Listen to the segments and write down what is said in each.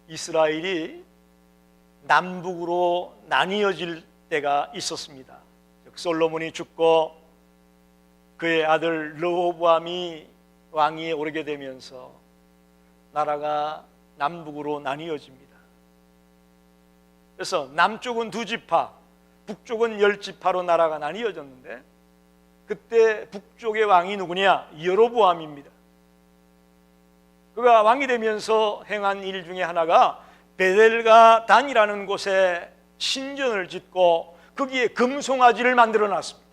이스라엘이 남북으로 나뉘어질 때가 있었습니다. 솔로몬이 죽고 그의 아들 르호보암이 왕위에 오르게 되면서 나라가 남북으로 나뉘어집니다. 그래서 남쪽은 2지파, 북쪽은 10지파로 나라가 나뉘어졌는데, 그때 북쪽의 왕이 누구냐? 여로보암입니다. 그가 왕이 되면서 행한 일 중에 하나가 베델과 단이라는 곳에 신전을 짓고 거기에 금송아지를 만들어 놨습니다.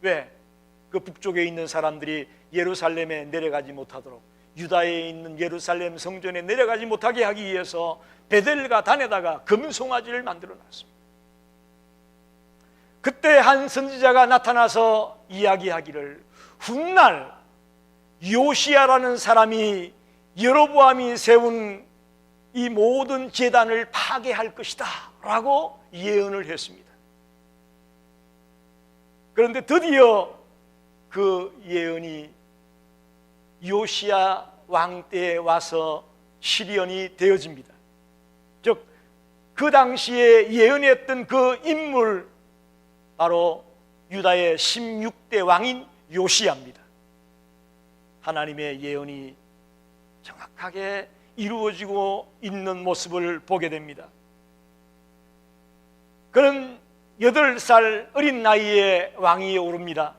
왜? 그 북쪽에 있는 사람들이 예루살렘에 내려가지 못하도록, 유다에 있는 예루살렘 성전에 내려가지 못하게 하기 위해서 베델과 단에다가 금송아지를 만들어 놨습니다. 그때 한 선지자가 나타나서 이야기하기를, 훗날 요시야라는 사람이 여로보암이 세운 이 모든 제단을 파괴할 것이다 라고 예언을 했습니다. 그런데 드디어 그 예언이 요시야 왕 때에 와서 실현이 되어집니다. 즉, 그 당시에 예언했던 그 인물, 바로 유다의 16대 왕인 요시야입니다. 하나님의 예언이 정확하게 이루어지고 있는 모습을 보게 됩니다. 그는 8살 어린 나이에 왕위에 오릅니다.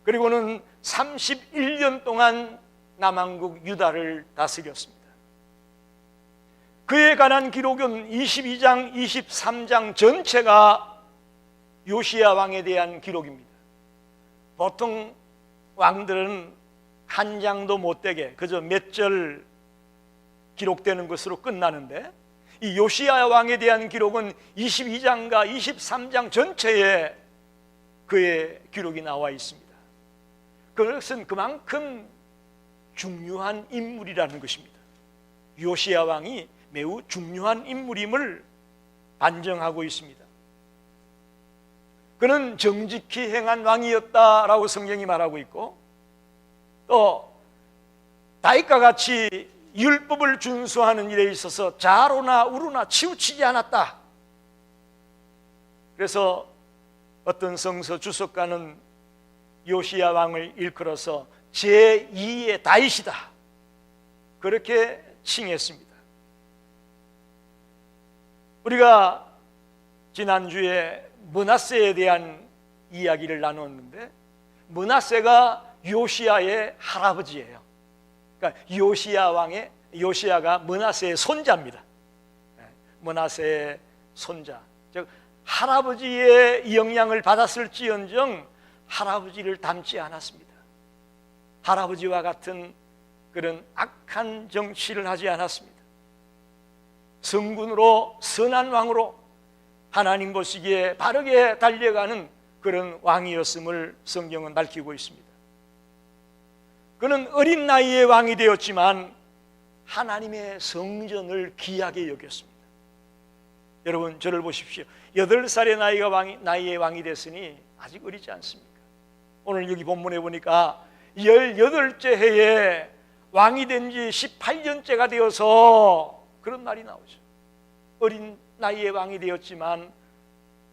그리고는 31년 동안 남한국 유다를 다스렸습니다. 그에 관한 기록은 22장, 23장 전체가 요시야 왕에 대한 기록입니다. 보통 왕들은 한 장도 못 되게 그저 몇 절 기록되는 것으로 끝나는데, 이 요시야 왕에 대한 기록은 22장과 23장 전체에 그의 기록이 나와 있습니다. 그것은 그만큼 중요한 인물이라는 것입니다. 요시야 왕이 매우 중요한 인물임을 반증하고 있습니다. 그는 정직히 행한 왕이었다라고 성경이 말하고 있고, 또 다윗과 같이 율법을 준수하는 일에 있어서 자로나 우루나 치우치지 않았다. 그래서 어떤 성서 주석가는 요시야 왕을 일컬어서 제2의 다윗이다, 그렇게 칭했습니다. 우리가 지난주에 므낫세에 대한 이야기를 나눴는데, 므낫세가 요시야의 할아버지예요. 그러니까 요시야가 므낫세의 손자입니다. 므낫세의 손자, 즉 할아버지의 영향을 받았을지언정 할아버지를 닮지 않았습니다. 할아버지와 같은 그런 악한 정치를 하지 않았습니다. 성군으로, 선한 왕으로 하나님 보시기에 바르게 달려가는 그런 왕이었음을 성경은 밝히고 있습니다. 그는 어린 나이에 왕이 되었지만 하나님의 성전을 귀하게 여겼습니다. 여러분, 저를 보십시오. 8살의 나이에 왕이 됐으니 아직 어리지 않습니까? 오늘 여기 본문에 보니까 18째 해에 왕이 된 지 18년째가 되어서 그런 말이 나오죠. 어린 나이에 왕이 되었지만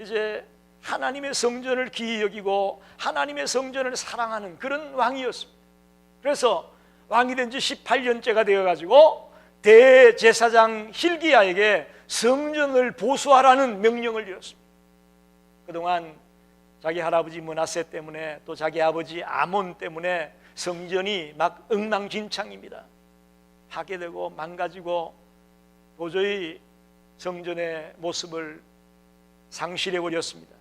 이제 하나님의 성전을 귀히 여기고 하나님의 성전을 사랑하는 그런 왕이었습니다. 그래서 왕이 된 지 18년째가 되어가지고 대제사장 hil기야에게 성전을 보수하라는 명령을 내렸습니다. 그동안 자기 할아버지 므낫세 때문에, 또 자기 아버지 아몬 때문에 성전이 막 엉망진창입니다. 파괴되고 망가지고 도저히 성전의 모습을 상실해버렸습니다.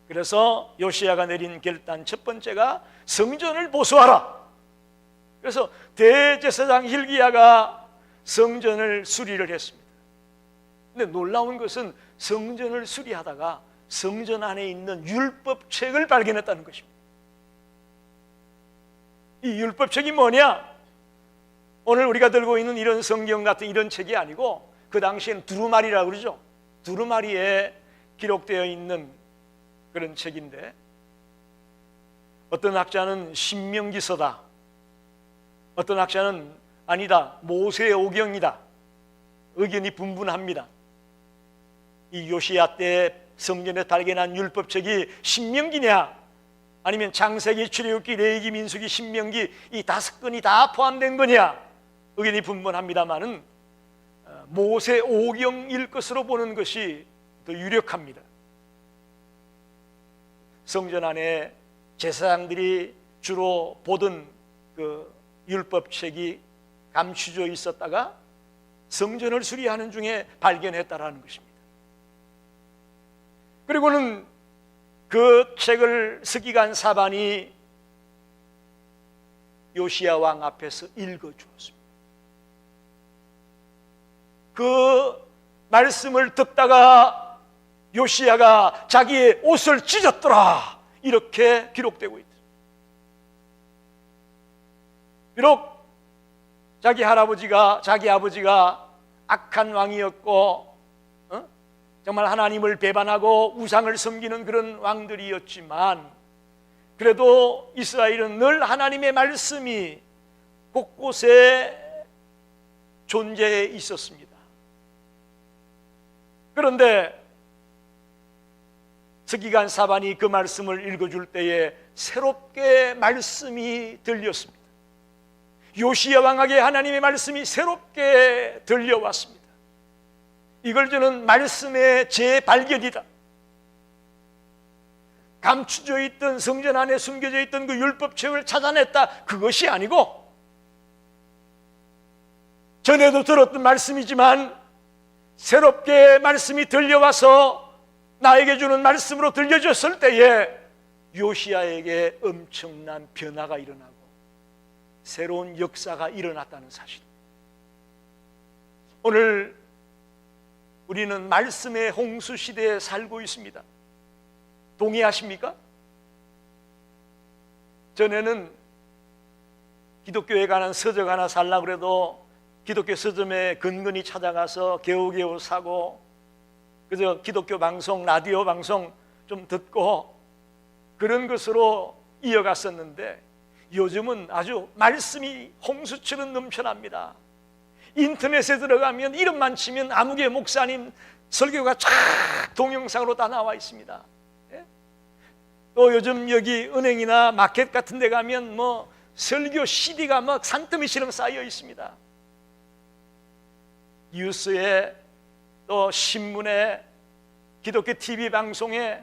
그래서 요시야가 내린 결단 첫 번째가 성전을 보수하라. 그래서 대제사장 hil기야가 성전을 수리를 했습니다. 근데 놀라운 것은 성전을 수리하다가 성전 안에 있는 율법책을 발견했다는 것입니다. 이 율법책이 뭐냐? 오늘 우리가 들고 있는 이런 성경 같은 이런 책이 아니고, 그 당시엔 두루마리라고 그러죠. 두루마리에 기록되어 있는 그런 책인데, 어떤 학자는 신명기서다, 어떤 학자는 아니다, 모세의 오경이다. 의견이 분분합니다. 이 요시야 때 성전에 발견한 율법책이 신명기냐, 아니면 창세기, 출애굽기, 레위기, 민수기, 신명기 이 5권이 다 포함된 거냐, 의견이 분분합니다만은 모세 오경일 것으로 보는 것이 더 유력합니다. 성전 안에 제사장들이 주로 보던 그 율법책이 감추져 있었다가 성전을 수리하는 중에 발견했다라는 것입니다. 그리고는 그 책을 서기관 사반이 요시야 왕 앞에서 읽어주었습니다. 그 말씀을 듣다가 요시야가 자기의 옷을 찢었더라, 이렇게 기록되고 있다. 비록 자기 아버지가 악한 왕이었고 정말 하나님을 배반하고 우상을 섬기는 그런 왕들이었지만, 그래도 이스라엘은 늘 하나님의 말씀이 곳곳에 존재해 있었습니다. 그런데 서기관 사반이 그 말씀을 읽어줄 때에 새롭게 말씀이 들렸습니다. 요시야 왕에게 하나님의 말씀이 새롭게 들려왔습니다. 이걸 저는 말씀의 재발견이다. 감추져 있던, 성전 안에 숨겨져 있던 그 율법책을 찾아냈다, 그것이 아니고, 전에도 들었던 말씀이지만 새롭게 말씀이 들려와서 나에게 주는 말씀으로 들려졌을 때에 요시야에게 엄청난 변화가 일어나고 새로운 역사가 일어났다는 사실. 오늘 우리는 말씀의 홍수 시대에 살고 있습니다. 동의하십니까? 전에는 기독교에 관한 서적 하나 살려고 그래도 기독교 서점에 근근히 찾아가서 겨우겨우 사고, 그저 기독교 방송, 라디오 방송 좀 듣고 그런 것으로 이어갔었는데, 요즘은 아주 말씀이 홍수처럼 넘쳐납니다. 인터넷에 들어가면 이름만 치면 아무개 목사님 설교가 쫙 동영상으로 다 나와 있습니다. 또 요즘 여기 은행이나 마켓 같은 데 가면 뭐 설교 CD가 막 산더미처럼 쌓여 있습니다. 뉴스에 또 신문에 기독교 TV 방송에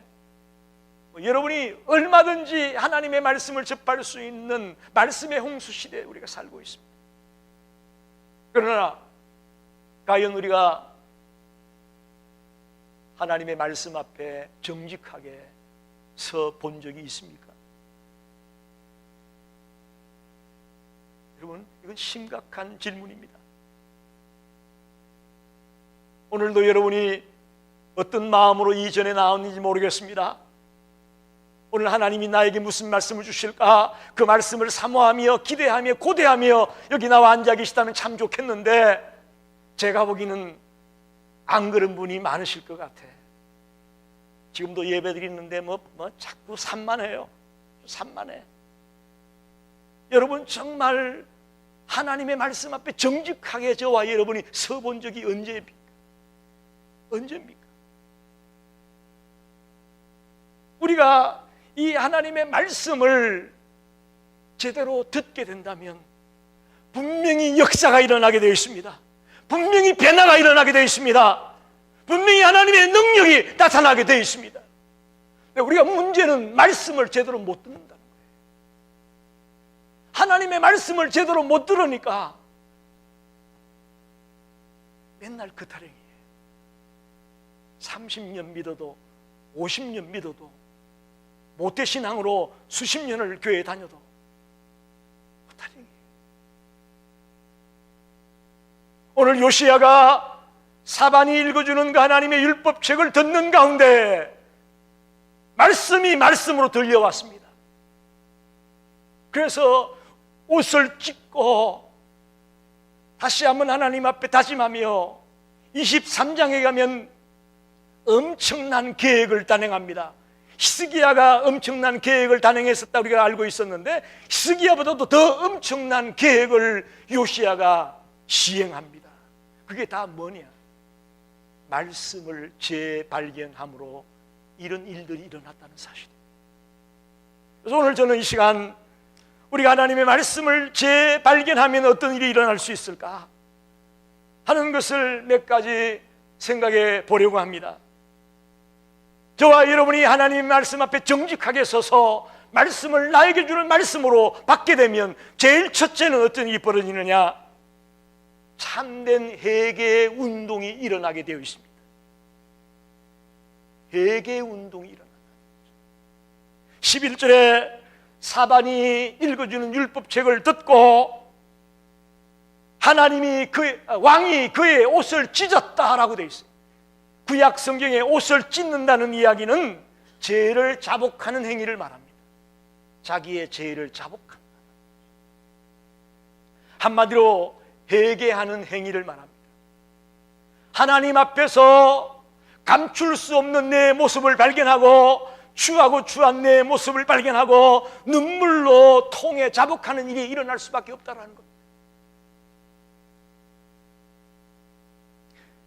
여러분이 얼마든지 하나님의 말씀을 접할 수 있는 말씀의 홍수 시대에 우리가 살고 있습니다. 그러나 과연 우리가 하나님의 말씀 앞에 정직하게 서 본 적이 있습니까? 여러분, 이건 심각한 질문입니다. 오늘도 여러분이 어떤 마음으로 이전에 나왔는지 모르겠습니다. 오늘 하나님이 나에게 무슨 말씀을 주실까, 그 말씀을 사모하며 기대하며 고대하며 여기 나와 앉아 계시다면 참 좋겠는데, 제가 보기에는 안 그런 분이 많으실 것 같아. 지금도 예배 드리는데 뭐 자꾸 산만해요. 산만해. 여러분, 정말 하나님의 말씀 앞에 정직하게 저와 여러분이 서본 적이 언제입니까? 언제입니까? 우리가 이 하나님의 말씀을 제대로 듣게 된다면 분명히 역사가 일어나게 되어 있습니다. 분명히 변화가 일어나게 되어 있습니다. 분명히 하나님의 능력이 나타나게 되어 있습니다. 우리가 문제는 말씀을 제대로 못 듣는다는 거예요. 하나님의 말씀을 제대로 못 들으니까 맨날 그 타령이에요. 30년 믿어도 50년 믿어도 모태신앙으로 수십 년을 교회에 다녀도 그 타령이에요. 오늘 요시야가 사반이 읽어주는 그 하나님의 율법책을 듣는 가운데 말씀이 말씀으로 들려왔습니다. 그래서 옷을 찢고 다시 한번 하나님 앞에 다짐하며 23장에 가면 엄청난 계획을 단행합니다. 히스기야가 엄청난 계획을 단행했었다 우리가 알고 있었는데, 히스기야보다도 더 엄청난 계획을 요시야가 시행합니다. 그게 다 뭐냐? 말씀을 재발견함으로 이런 일들이 일어났다는 사실입니다. 그래서 오늘 저는 이 시간 우리가 하나님의 말씀을 재발견하면 어떤 일이 일어날 수 있을까 하는 것을 몇 가지 생각해 보려고 합니다. 저와 여러분이 하나님의 말씀 앞에 정직하게 서서 말씀을 나에게 주는 말씀으로 받게 되면 제일 첫째는 어떤 일이 벌어지느냐? 참된 회개 운동이 일어나게 되어 있습니다. 회개 운동이 일어난다. 11절에 사반이 읽어주는 율법책을 듣고 하나님이 왕이 그의 옷을 찢었다라고 되어 있어요. 구약 성경에 옷을 찢는다는 이야기는 죄를 자복하는 행위를 말합니다. 자기의 죄를 자복한다. 한마디로 회개하는 행위를 말합니다. 하나님 앞에서 감출 수 없는 내 모습을 발견하고 추하고 추한 내 모습을 발견하고 눈물로 통해 자복하는 일이 일어날 수밖에 없다는 겁니다.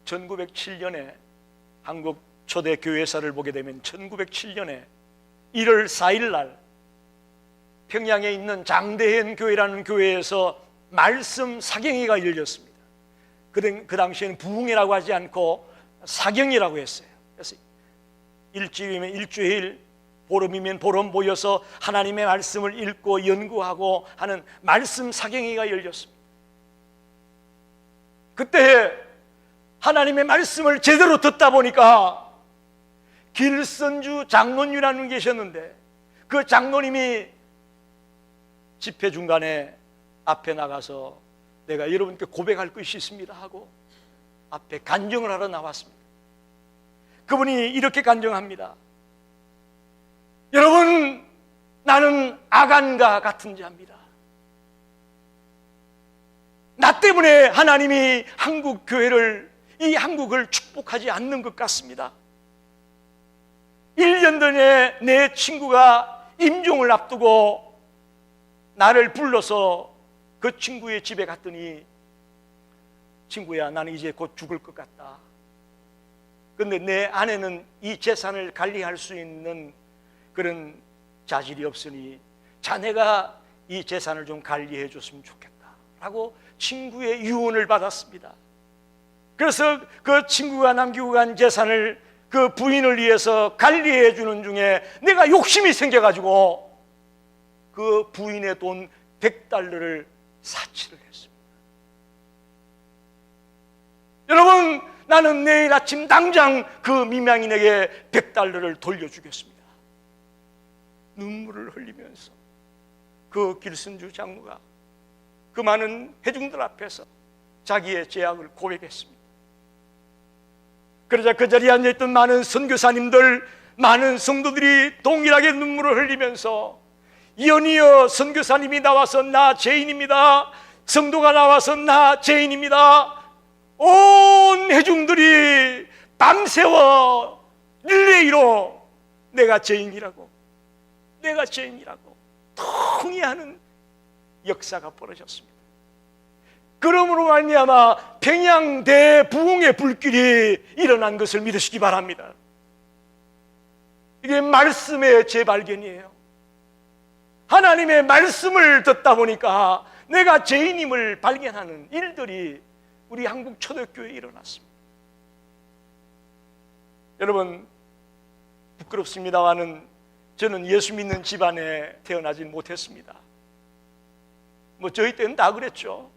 1907년에 한국 초대 교회사를 보게 되면 1907년에 1월 4일 날 평양에 있는 장대현 교회라는 교회에서 말씀 사경회가 열렸습니다. 그 당시에는 부흥회라고 하지 않고 사경이라고 했어요. 그래서 일주일이면 일주일, 보름이면 보름 모여서 하나님의 말씀을 읽고 연구하고 하는 말씀 사경회가 열렸습니다. 그때 하나님의 말씀을 제대로 듣다 보니까 길선주 장로님이라는 분이 계셨는데, 그 장로님이 집회 중간에 앞에 나가서 내가 여러분께 고백할 것이 있습니다 하고 앞에 간증을 하러 나왔습니다. 그분이 이렇게 간증합니다. 여러분, 나는 아간과 같은 자입니다. 나 때문에 하나님이 한국 교회를, 이 한국을 축복하지 않는 것 같습니다. 1년 전에 내 친구가 임종을 앞두고 나를 불러서 그 친구의 집에 갔더니, 친구야, 나는 이제 곧 죽을 것 같다. 근데 내 아내는 이 재산을 관리할 수 있는 그런 자질이 없으니 자네가 이 재산을 좀 관리해 줬으면 좋겠다 라고 친구의 유언을 받았습니다. 그래서 그 친구가 남기고 간 재산을 그 부인을 위해서 관리해 주는 중에 내가 욕심이 생겨가지고 그 부인의 돈 100달러를 사치를 했습니다. 여러분, 나는 내일 아침 당장 그 미망인에게 100달러를 돌려주겠습니다. 눈물을 흘리면서 그 길순주 장로가 그 많은 회중들 앞에서 자기의 죄악을 고백했습니다. 그러자 그 자리에 앉아있던 많은 선교사님들, 많은 성도들이 동일하게 눈물을 흘리면서 연이어 선교사님이 나와서 나 죄인입니다, 성도가 나와서 나 죄인입니다, 온 회중들이 밤새워 릴레이로 내가 죄인이라고 통회하는 역사가 벌어졌습니다. 그러므로 말미암아 평양 대부흥의 불길이 일어난 것을 믿으시기 바랍니다. 이게 말씀의 재발견이에요. 하나님의 말씀을 듣다 보니까 내가 죄인임을 발견하는 일들이 우리 한국 초대교회에 일어났습니다. 여러분, 부끄럽습니다마는 저는 예수 믿는 집안에 태어나지 못했습니다. 저희 때는 다 그랬죠.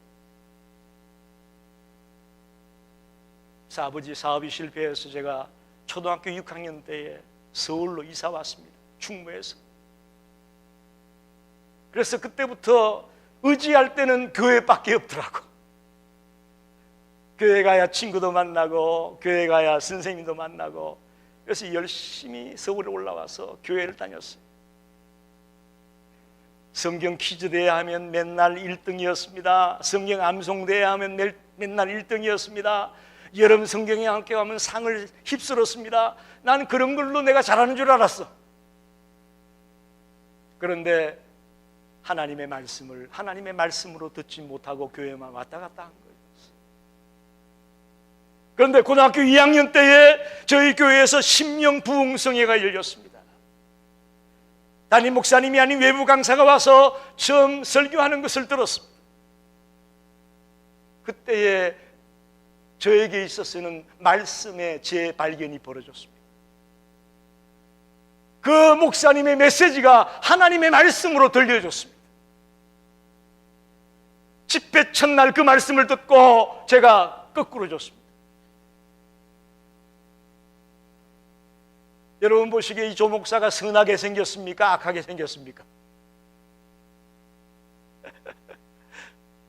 아버지 사업이 실패해서 제가 초등학교 6학년 때에 서울로 이사 왔습니다. 충무에서. 그래서 그때부터 의지할 때는 교회밖에 없더라고. 교회 가야 친구도 만나고 교회 가야 선생님도 만나고, 그래서 열심히 서울에 올라와서 교회를 다녔어요. 성경 퀴즈대회 하면 맨날 1등이었습니다. 성경 암송대회 하면 맨날 1등이었습니다. 여름 성경에 함께 가면 상을 휩쓸었습니다. 난 그런 걸로 내가 잘하는 줄 알았어. 그런데 하나님의 말씀으로 듣지 못하고 교회만 왔다 갔다 한 거예요. 그런데 고등학교 2학년 때에 저희 교회에서 심령 부흥성회가 열렸습니다. 담임 목사님이 아닌 외부 강사가 와서 처음 설교하는 것을 들었습니다. 그때에 저에게 있어서는 말씀의 재발견이 벌어졌습니다. 그 목사님의 메시지가 하나님의 말씀으로 들려졌습니다. 집회 첫날 그 말씀을 듣고 제가 거꾸로 졌습니다. 여러분 보시기에 이 조 목사가 선하게 생겼습니까? 악하게 생겼습니까?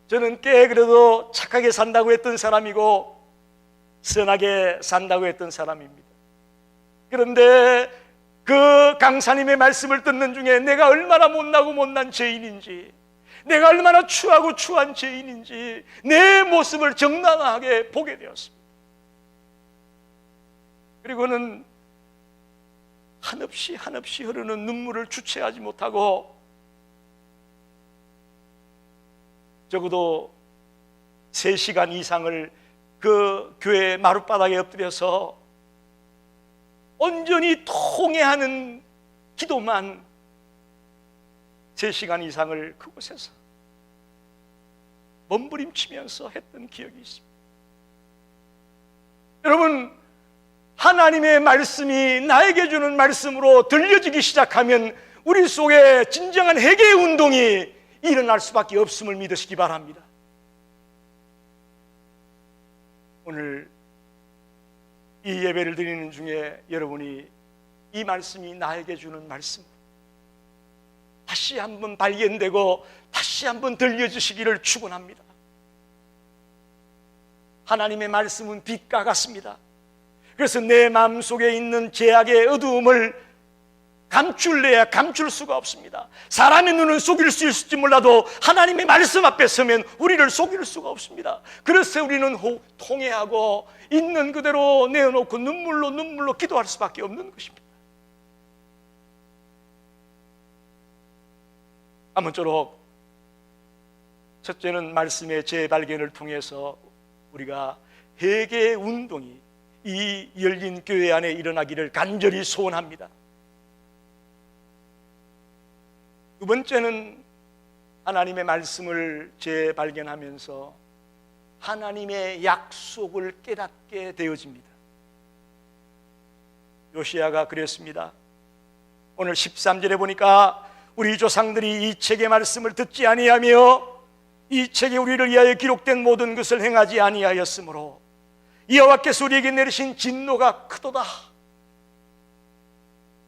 저는 꽤 그래도 착하게 산다고 했던 사람이고 선하게 산다고 했던 사람입니다. 그런데 그 강사님의 말씀을 듣는 중에 내가 얼마나 못나고 못난 죄인인지, 내가 얼마나 추하고 추한 죄인인지 내 모습을 적나라하게 보게 되었습니다. 그리고는 한없이 흐르는 눈물을 주체하지 못하고 적어도 3시간 이상을 그 교회 마룻바닥에 엎드려서 온전히 통회하는 기도만 3시간 이상을 그곳에서 몸부림치면서 했던 기억이 있습니다. 여러분, 하나님의 말씀이 나에게 주는 말씀으로 들려지기 시작하면 우리 속에 진정한 회개의 운동이 일어날 수밖에 없음을 믿으시기 바랍니다. 오늘 이 예배를 드리는 중에 여러분이 이 말씀이 나에게 주는 말씀 다시 한번 발견되고 다시 한번 들려주시기를 축원합니다. 하나님의 말씀은 빛과 같습니다. 그래서 내 마음속에 있는 죄악의 어두움을 감출래야 감출 수가 없습니다. 사람의 눈은 속일 수 있을지 몰라도 하나님의 말씀 앞에 서면 우리를 속일 수가 없습니다. 그래서 우리는 통회하고 있는 그대로 내어놓고 눈물로 기도할 수밖에 없는 것입니다. 아무쪼록 첫째는 말씀의 재발견을 통해서 우리가 회개의 운동이 이 열린 교회 안에 일어나기를 간절히 소원합니다. 두 번째는 하나님의 말씀을 재발견하면서 하나님의 약속을 깨닫게 되어집니다. 요시야가 그랬습니다. 오늘 13절에 보니까 우리 조상들이 이 책의 말씀을 듣지 아니하며 이 책에 우리를 위하여 기록된 모든 것을 행하지 아니하였으므로 여호와께서 우리에게 내리신 진노가 크도다.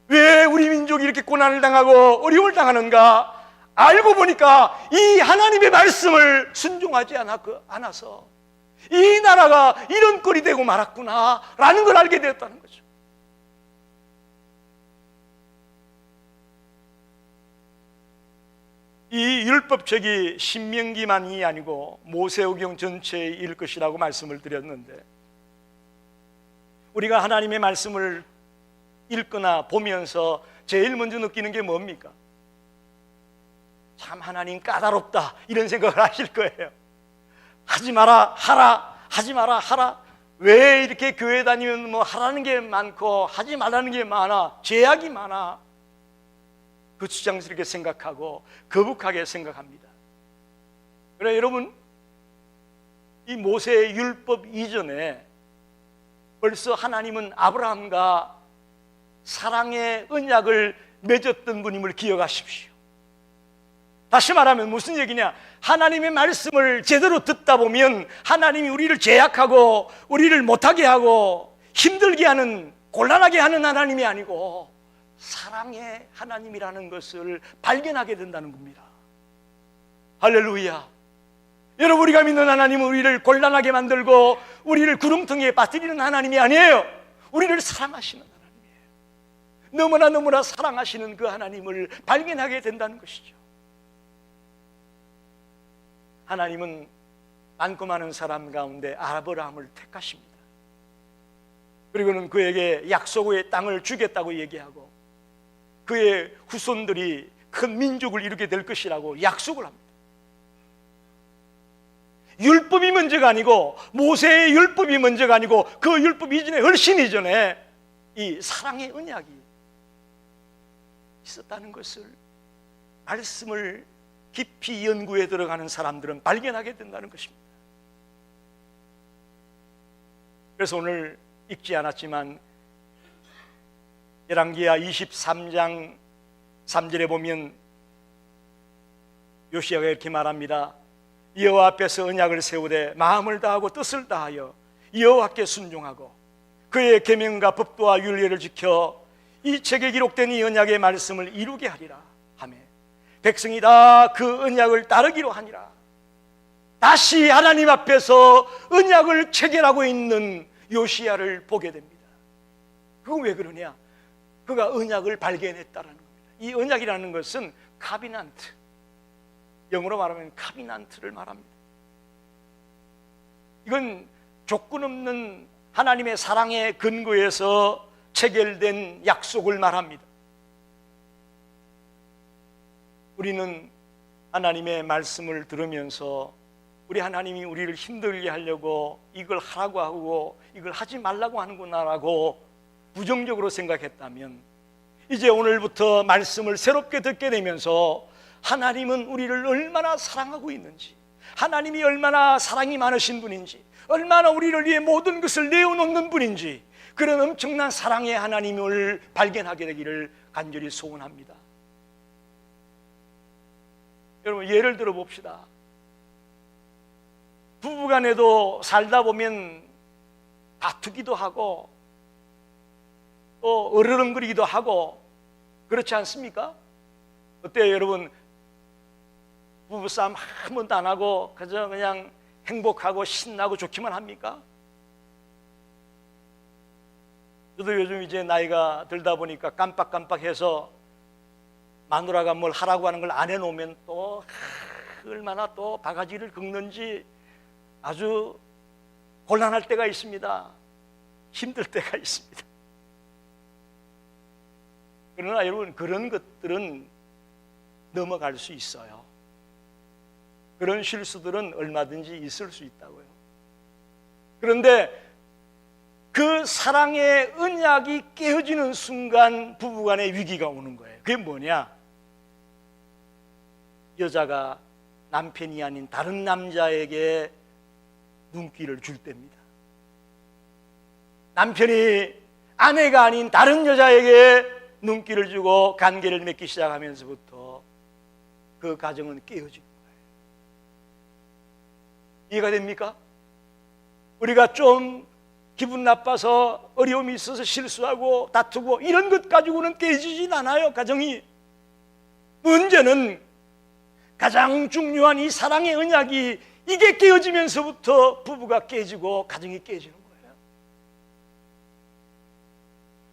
왜 우리 민족이 이렇게 고난을 당하고 어려움을 당하는가? 알고 보니까 이 하나님의 말씀을 순종하지 않아서 이 나라가 이런 꼴이 되고 말았구나 라는 걸 알게 되었다는 거죠. 이 율법책이 신명기만이 아니고 모세오경 전체일 것이라고 말씀을 드렸는데, 우리가 하나님의 말씀을 읽거나 보면서 제일 먼저 느끼는 게 뭡니까? 참 하나님 까다롭다 이런 생각을 하실 거예요. 하지 마라 하라, 하지 마라 하라. 왜 이렇게 교회 다니면 뭐 하라는 게 많고 하지 말라는 게 많아, 제약이 많아. 거추장스럽게 생각하고 거북하게 생각합니다. 그러나 여러분, 이 모세의 율법 이전에 벌써 하나님은 아브라함과 사랑의 언약을 맺었던 분임을 기억하십시오. 다시 말하면 무슨 얘기냐? 하나님의 말씀을 제대로 듣다 보면 하나님이 우리를 제약하고 우리를 못하게 하고 힘들게 하는, 곤란하게 하는 하나님이 아니고 사랑의 하나님이라는 것을 발견하게 된다는 겁니다. 할렐루야. 여러분, 우리가 믿는 하나님은 우리를 곤란하게 만들고 우리를 구름텅이에 빠뜨리는 하나님이 아니에요. 우리를 사랑하시는 하나님이에요. 너무나 사랑하시는 그 하나님을 발견하게 된다는 것이죠. 하나님은 많고 많은 사람 가운데 아브라함을 택하십니다. 그리고는 그에게 약속의 땅을 주겠다고 얘기하고 그의 후손들이 큰 민족을 이루게 될 것이라고 약속을 합니다. 율법이 문제가 아니고, 모세의 율법이 문제가 아니고, 그 율법 이전에, 훨씬 이전에 이 사랑의 언약이 있었다는 것을, 말씀을 깊이 연구에 들어가는 사람들은 발견하게 된다는 것입니다. 그래서 오늘 읽지 않았지만 열왕기하 23장 3절에 보면 요시야가 이렇게 말합니다. 여호와 앞에서 언약을 세우되 마음을 다하고 뜻을 다하여 여호와께 순종하고 그의 계명과 법도와 율례를 지켜 이 책에 기록된 이 언약의 말씀을 이루게 하리라 하며 백성이 다 그 언약을 따르기로 하니라. 다시 하나님 앞에서 언약을 체결하고 있는 요시야를 보게 됩니다. 그건 왜 그러냐? 그가 언약을 발견했다라는 겁니다. 이 언약이라는 것은 카비넌트, 영어로 말하면 카비넌트를 말합니다. 이건 조건 없는 하나님의 사랑의 근거에서 체결된 약속을 말합니다. 우리는 하나님의 말씀을 들으면서 우리 하나님이 우리를 힘들게 하려고 이걸 하라고 하고 이걸 하지 말라고 하는구나라고 부정적으로 생각했다면, 이제 오늘부터 말씀을 새롭게 듣게 되면서 하나님은 우리를 얼마나 사랑하고 있는지, 하나님이 얼마나 사랑이 많으신 분인지, 얼마나 우리를 위해 모든 것을 내어놓는 분인지, 그런 엄청난 사랑의 하나님을 발견하게 되기를 간절히 소원합니다. 여러분, 예를 들어 봅시다. 부부간에도 살다 보면 다투기도 하고 또 으르렁거리기도 하고 그렇지 않습니까? 어때요, 여러분? 부부싸움 한 번도 안 하고 그냥 행복하고 신나고 좋기만 합니까? 저도 요즘 이제 나이가 들다 보니까 깜빡깜빡해서 마누라가 뭘 하라고 하는 걸 안 해놓으면 또 얼마나 또 바가지를 긁는지 아주 곤란할 때가 있습니다. 힘들 때가 있습니다. 그러나 여러분, 그런 것들은 넘어갈 수 있어요. 그런 실수들은 얼마든지 있을 수 있다고요. 그런데 그 사랑의 언약이 깨어지는 순간 부부간의 위기가 오는 거예요. 그게 뭐냐? 여자가 남편이 아닌 다른 남자에게 눈길을 줄 때입니다. 남편이 아내가 아닌 다른 여자에게 눈길을 주고 관계를 맺기 시작하면서부터 그 가정은 깨어지는 거예요. 이해가 됩니까? 우리가 좀 기분 나빠서 어려움이 있어서 실수하고 다투고 이런 것 가지고는 깨지진 않아요, 가정이. 문제는 가장 중요한 이 사랑의 언약이 이게 깨어지면서부터 부부가 깨지고 가정이 깨지는 거예요.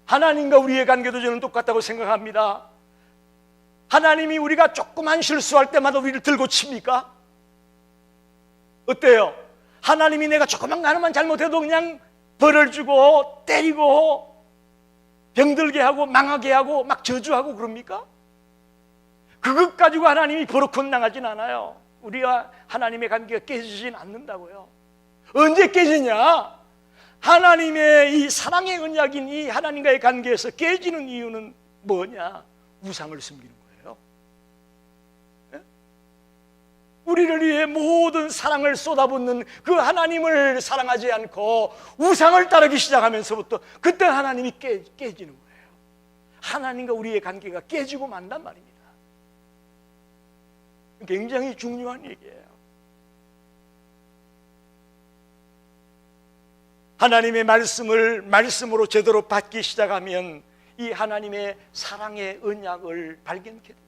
하나님과 우리의 관계도 저는 똑같다고 생각합니다. 하나님이 우리가 조그만 실수할 때마다 우리를 들고 칩니까? 어때요? 하나님이 내가 조그만 하나만 잘못해도 그냥 벌을 주고 때리고 병들게 하고 망하게 하고 막 저주하고 그럽니까? 그것 가지고 하나님이 버럭 나가진 않아요. 우리와 하나님의 관계가 깨지진 않는다고요. 언제 깨지냐? 하나님의 이 사랑의 언약인 이 하나님과의 관계에서 깨지는 이유는 뭐냐? 우상을 숨기는 거예요. 네? 우리를 위해 모든 사랑을 쏟아붓는 그 하나님을 사랑하지 않고 우상을 따르기 시작하면서부터 그때 하나님이 깨지는 거예요. 하나님과 우리의 관계가 깨지고 만단 말입니다. 굉장히 중요한 얘기예요. 하나님의 말씀을 말씀으로 제대로 받기 시작하면 이 하나님의 사랑의 언약을 발견하게 됩니다.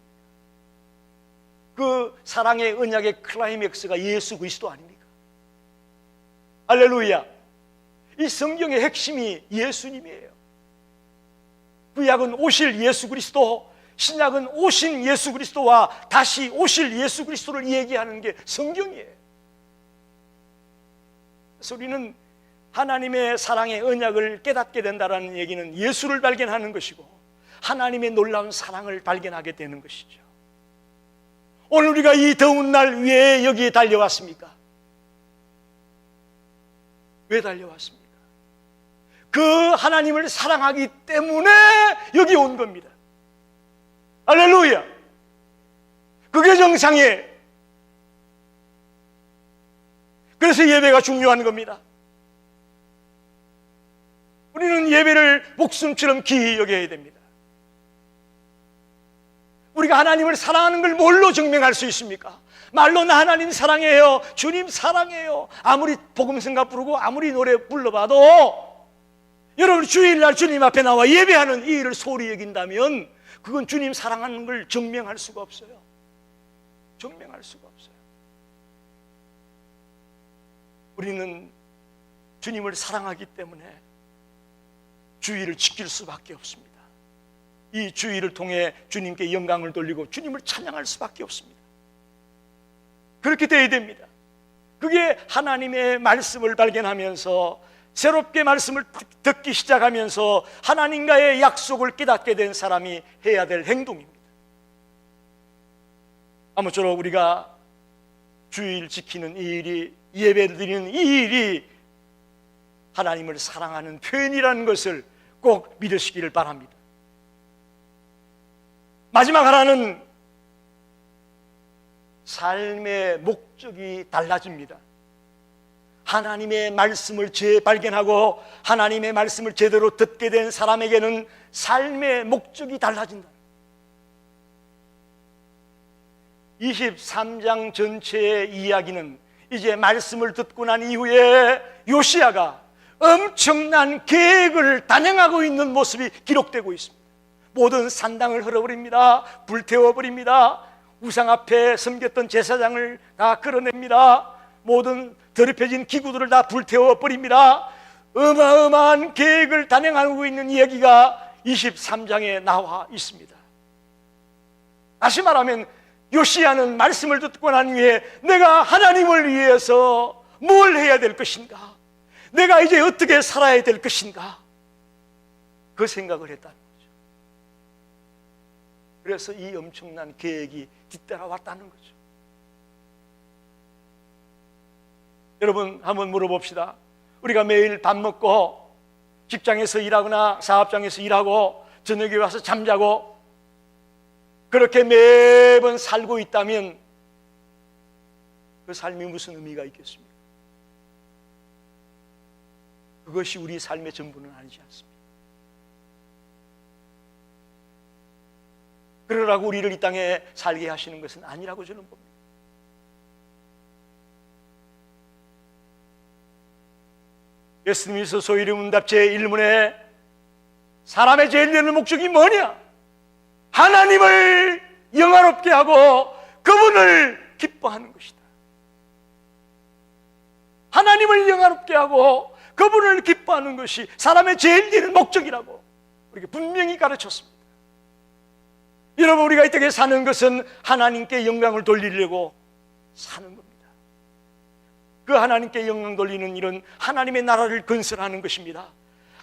그 사랑의 언약의 클라이맥스가 예수 그리스도 아닙니까? 할렐루야! 이 성경의 핵심이 예수님이에요. 구약은 오실 예수 그리스도, 신약은 오신 예수 그리스도와 다시 오실 예수 그리스도를 얘기하는 게 성경이에요. 그래서 우리는 하나님의 사랑의 언약을 깨닫게 된다는 얘기는 예수를 발견하는 것이고 하나님의 놀라운 사랑을 발견하게 되는 것이죠. 오늘 우리가 이 더운 날 왜 여기에 달려왔습니까? 왜 달려왔습니까? 그 하나님을 사랑하기 때문에 여기 온 겁니다. 할렐루야! 그게 정상이에요. 그래서 예배가 중요한 겁니다. 우리는 예배를 목숨처럼 귀히 여겨야 됩니다. 우리가 하나님을 사랑하는 걸 뭘로 증명할 수 있습니까? 말로 나 하나님 사랑해요, 주님 사랑해요, 아무리 복음성가 부르고 아무리 노래 불러봐도 여러분 주일날 주님 앞에 나와 예배하는 이 일을 소홀히 여긴다면 그건 주님 사랑하는 걸 증명할 수가 없어요. 증명할 수가 없어요. 우리는 주님을 사랑하기 때문에 주의를 지킬 수밖에 없습니다. 이 주의를 통해 주님께 영광을 돌리고 주님을 찬양할 수밖에 없습니다. 그렇게 되어야 됩니다. 그게 하나님의 말씀을 발견하면서 새롭게 말씀을 듣기 시작하면서 하나님과의 약속을 깨닫게 된 사람이 해야 될 행동입니다. 아무쪼록 우리가 주의를 지키는 이 일이, 예배를 드리는 이 일이 하나님을 사랑하는 표현이라는 것을 꼭 믿으시기를 바랍니다. 마지막 하나는 삶의 목적이 달라집니다. 하나님의 말씀을 재발견하고 하나님의 말씀을 제대로 듣게 된 사람에게는 삶의 목적이 달라진다. 23장 전체의 이야기는 이제 말씀을 듣고 난 이후에 요시야가 엄청난 계획을 단행하고 있는 모습이 기록되고 있습니다. 모든 산당을 헐어버립니다. 불태워버립니다. 우상 앞에 섬겼던 제사장을 다 끌어냅니다. 모든 더럽혀진 기구들을 다 불태워버립니다. 어마어마한 계획을 단행하고 있는 이야기가 23장에 나와 있습니다. 다시 말하면 요시야는 말씀을 듣고 난 후에 내가 하나님을 위해서 뭘 해야 될 것인가? 내가 이제 어떻게 살아야 될 것인가? 그 생각을 했다는 거죠. 그래서 이 엄청난 계획이 뒤따라왔다는 거죠. 여러분 한번 물어봅시다. 우리가 매일 밥 먹고 직장에서 일하거나 사업장에서 일하고 저녁에 와서 잠자고 그렇게 매번 살고 있다면 그 삶이 무슨 의미가 있겠습니까? 그것이 우리 삶의 전부는 아니지 않습니까? 그러라고 우리를 이 땅에 살게 하시는 것은 아니라고 저는 봅니다. 예수님께서 소위름응답 제1문에 사람의 제일 되는 목적이 뭐냐? 하나님을 영화롭게 하고 그분을 기뻐하는 것이다. 하나님을 영화롭게 하고 그분을 기뻐하는 것이 사람의 제일 되는 목적이라고 우리가 분명히 가르쳤습니다. 여러분 우리가 이 땅에 사는 것은 하나님께 영광을 돌리려고 사는 겁니다. 그 하나님께 영광 돌리는 일은 하나님의 나라를 건설하는 것입니다.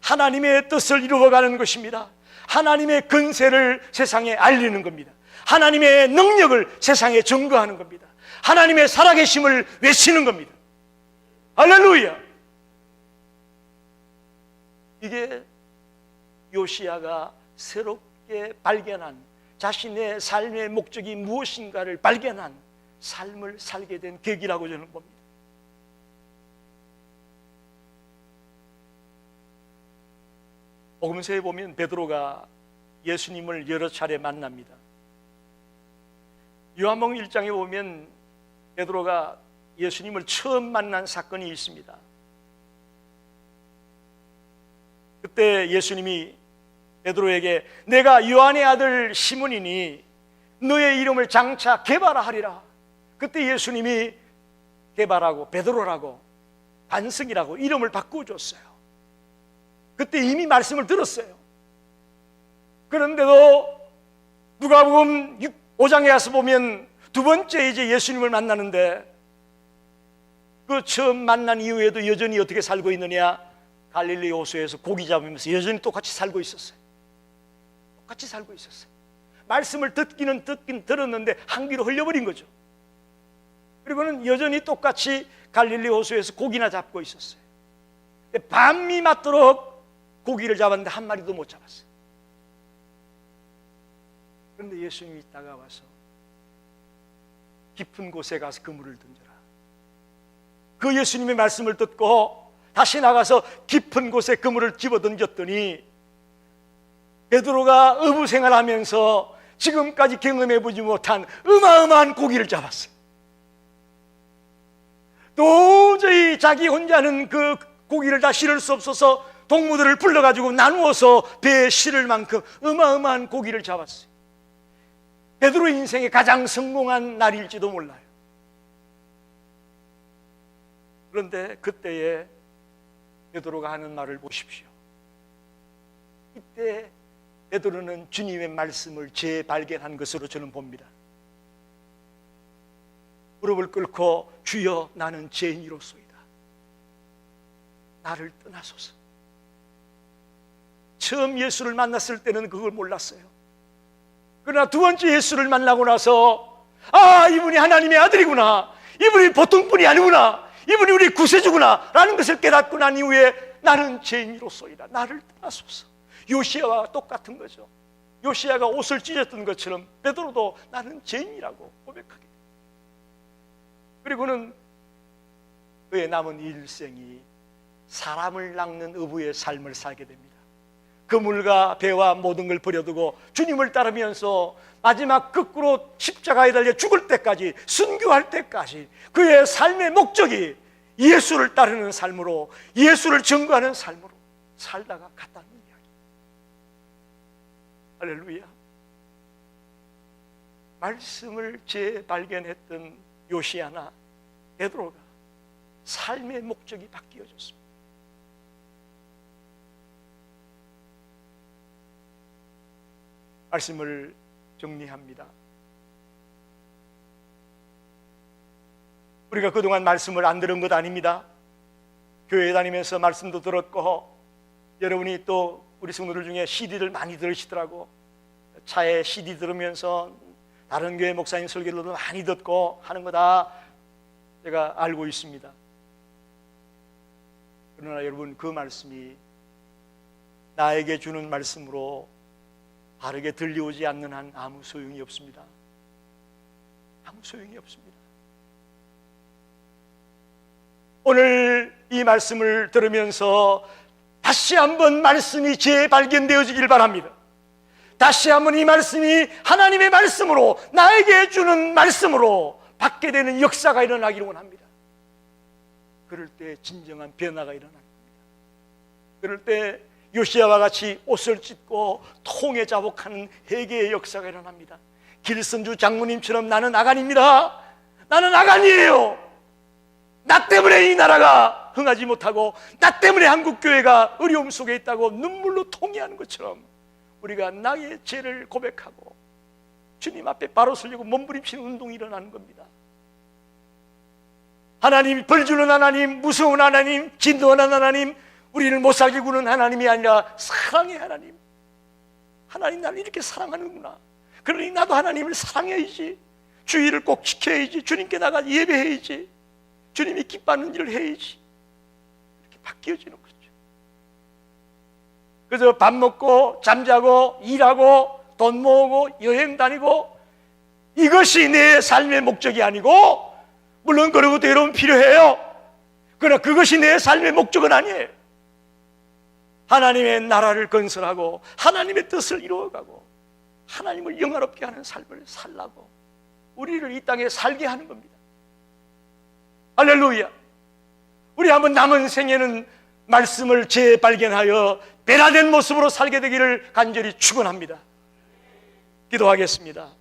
하나님의 뜻을 이루어가는 것입니다. 하나님의 근세를 세상에 알리는 겁니다. 하나님의 능력을 세상에 증거하는 겁니다. 하나님의 살아계심을 외치는 겁니다. 할렐루야! 이게 요시야가 새롭게 발견한 자신의 삶의 목적이 무엇인가를 발견한 삶을 살게 된 계기라고 저는 봅니다. 복음서에 보면 베드로가 예수님을 여러 차례 만납니다. 요한복음 1장에 보면 베드로가 예수님을 처음 만난 사건이 있습니다. 그때 예수님이 베드로에게 내가 요한의 아들 시몬이니 너의 이름을 장차 게바라 하리라. 그때 예수님이 게바라고 베드로라고 반석이라고 이름을 바꾸어줬어요. 그때 이미 말씀을 들었어요. 그런데도 누가복음 5장에 가서 보면 두 번째 이제 예수님을 만나는데 그 처음 만난 이후에도 여전히 어떻게 살고 있느냐? 갈릴리 호수에서 고기 잡으면서 여전히 똑같이 살고 있었어요. 똑같이 살고 있었어요. 말씀을 듣긴 들었는데 한 귀로 흘려버린 거죠. 그리고는 여전히 똑같이 갈릴리 호수에서 고기나 잡고 있었어요. 밤이 맞도록 고기를 잡았는데 한 마리도 못 잡았어요. 그런데 예수님이 다가와서 깊은 곳에 가서 그물을 던져라. 그 예수님의 말씀을 듣고 다시 나가서 깊은 곳에 그물을 집어 던졌더니 베드로가 어부 생활하면서 지금까지 경험해보지 못한 어마어마한 고기를 잡았어요. 도저히 자기 혼자는 그 고기를 다 실을 수 없어서 동무들을 불러가지고 나누어서 배에 실을 만큼 어마어마한 고기를 잡았어요. 베드로 인생의 가장 성공한 날일지도 몰라요. 그런데 그때에 베드로가 하는 말을 보십시오. 이때 베드로는 주님의 말씀을 재발견한 것으로 저는 봅니다. 무릎을 꿇고 주여 나는 죄인이로소이다. 나를 떠나소서. 처음 예수를 만났을 때는 그걸 몰랐어요. 그러나 두 번째 예수를 만나고 나서 이분이 하나님의 아들이구나, 이분이 보통 분이 아니구나, 이분이 우리 구세주구나 라는 것을 깨닫고 난 이후에 나는 죄인이로소이다. 나를 떠나소서. 요시야와 똑같은 거죠. 요시야가 옷을 찢었던 것처럼 베드로도 나는 죄인이라고 고백하게 됩니다. 그리고는 그의 남은 일생이 사람을 낚는 어부의 삶을 살게 됩니다. 그물과 배와 모든 걸 버려두고 주님을 따르면서 마지막 거꾸로 십자가에 달려 죽을 때까지, 순교할 때까지 그의 삶의 목적이 예수를 따르는 삶으로, 예수를 증거하는 삶으로 살다가 갔다는 이야기. 할렐루야. 말씀을 재발견했던 요시야나 베드로가 삶의 목적이 바뀌어졌습니다. 말씀을 정리합니다. 우리가 그동안 말씀을 안 들은 것 아닙니다. 교회 다니면서 말씀도 들었고, 여러분이 또 우리 성도들 중에 CD를 많이 들으시더라고. 차에 CD 들으면서 다른 교회 목사님 설교도 많이 듣고 하는 거 다 제가 알고 있습니다. 그러나 여러분, 그 말씀이 나에게 주는 말씀으로 바르게 들려오지 않는 한 아무 소용이 없습니다. 아무 소용이 없습니다. 오늘 이 말씀을 들으면서 다시 한번 말씀이 재발견되어지길 바랍니다. 다시 한번 이 말씀이 하나님의 말씀으로, 나에게 주는 말씀으로 받게 되는 역사가 일어나기를 원합니다. 그럴 때 진정한 변화가 일어나는 겁니다. 그럴 때 요시야와 같이 옷을 찢고 통에 자복하는 회개의 역사가 일어납니다. 길선주 장모님처럼 나는 아간입니다. 나는 아간이에요. 나 때문에 이 나라가 흥하지 못하고, 나 때문에 한국교회가 어려움 속에 있다고 눈물로 통회하는 것처럼 우리가 나의 죄를 고백하고 주님 앞에 바로 서려고 몸부림치는 운동이 일어나는 겁니다. 하나님, 벌 주는 하나님, 무서운 하나님, 진노하는 하나님, 우리를 못 살게 구는 하나님이 아니라 사랑의 하나님. 하나님 나를 이렇게 사랑하는구나. 그러니 나도 하나님을 사랑해야지. 주의를 꼭 지켜야지. 주님께 나가 예배해야지. 주님이 기뻐하는 일을 해야지. 이렇게 바뀌어지는 거죠. 그래서 밥 먹고 잠자고 일하고 돈 모으고 여행 다니고, 이것이 내 삶의 목적이 아니고, 물론 그러고 대로는 필요해요. 그러나 그것이 내 삶의 목적은 아니에요. 하나님의 나라를 건설하고 하나님의 뜻을 이루어가고 하나님을 영화롭게 하는 삶을 살라고 우리를 이 땅에 살게 하는 겁니다. 할렐루야. 우리 한번 남은 생에는 말씀을 재발견하여 변화된 모습으로 살게 되기를 간절히 축원합니다. 기도하겠습니다.